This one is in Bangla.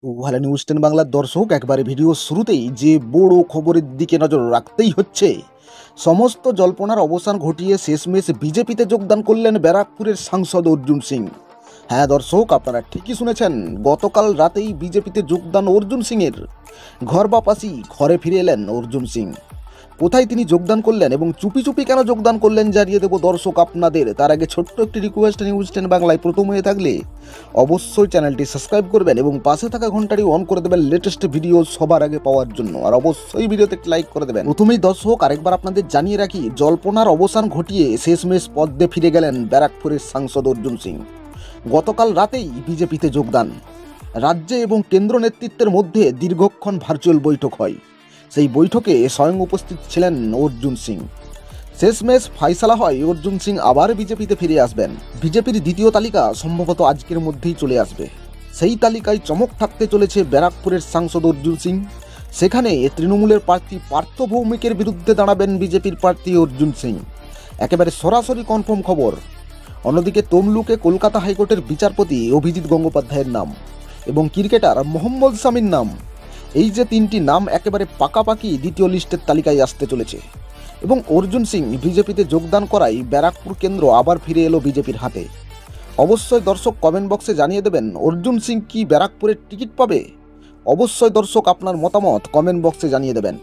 ওভালে নিউজ 10 বাংলার দর্শক একবারে ভিডিও শুরুতেই যে বড় খবরের দিকে নজর রাখতেই হচ্ছে। সমস্ত জল্পনার অবসান ঘটিয়ে শেষমেশ বিজেপিতে যোগদান করলেন ব্যারাকপুরের সাংসদ অর্জুন সিং। হ্যাঁ দর্শক, আপনারা ঠিকই শুনেছেন, গতকাল রাতেই বিজেপিতে যোগদান অর্জুন সিংয়ের। ঘর বাপাসি ঘরে ফিরে এলেন অর্জুন সিং। কোথায় তিনি যোগদান করলেন এবং চুপি চুপি কেন যোগদান করলেন জানিয়ে দেব দর্শক আপনাদের। তার আগে ছোট্ট একটি রিকোয়েস্ট, নিউজ 10 বাংলায় প্রথম হয়ে থাকলে অবশ্যই চ্যানেলটি সাবস্ক্রাইব করবেন এবং পাশে থাকা ঘন্টাটি অন করে দেবেন লেটেস্ট ভিডিও সবার আগে পাওয়ার জন্য। আর অবশ্যই ভিডিওতে একটি লাইক করে দেবেন। প্রথমেই দর্শক আরেকবার আপনাদের জানিয়ে রাখি, জল্পনার অবসান ঘটিয়ে শেষমেশ পদ্মে ফিরে গেলেন ব্যারাকপুরের সাংসদ অর্জুন সিং। গতকাল রাতেই বিজেপিতে যোগদান। রাজ্যে এবং কেন্দ্র নেতৃত্বের মধ্যে দীর্ঘক্ষণ ভার্চুয়াল বৈঠক হয়। সেই বৈঠকে স্বয়ং উপস্থিত ছিলেন অর্জুন সিং। শেষমেশ ফাইসালা হয় অর্জুন সিং আবার বিজেপিতে ফিরে আসবেন। বিজেপির দ্বিতীয় তালিকা সম্ভবত আজকের মধ্যেই চলে আসবে। সেই তালিকায় চমক থাকতে চলেছে ব্যারাকপুরের সাংসদ অর্জুন সিং। সেখানে তৃণমূলের প্রার্থী পার্থ ভৌমিকের বিরুদ্ধে দাঁড়াবেন বিজেপির প্রার্থী অর্জুন সিং। একেবারে সরাসরি কনফার্ম খবর। অন্যদিকে তমলুকে কলকাতা হাইকোর্টের বিচারপতি অভিজিৎ গঙ্গোপাধ্যায়ের নাম এবং ক্রিকেটার মোহাম্মদ শামির নাম, এই যে তিনটি নাম একেবারে পাকাপাকি দ্বিতীয় লিস্টের তালিকায় আসতে চলেছে। এবং অর্জুন সিং বিজেপিতে যোগদান করায় ব্যারাকপুর কেন্দ্র আবার ফিরে এলো বিজেপির হাতে। অবশ্যই দর্শক কমেন্ট বক্সে জানিয়ে দেবেন অর্জুন সিং কি ব্যারাকপুরের টিকিট পাবে। অবশ্যই দর্শক আপনার মতামত কমেন্ট বক্সে জানিয়ে দেবেন।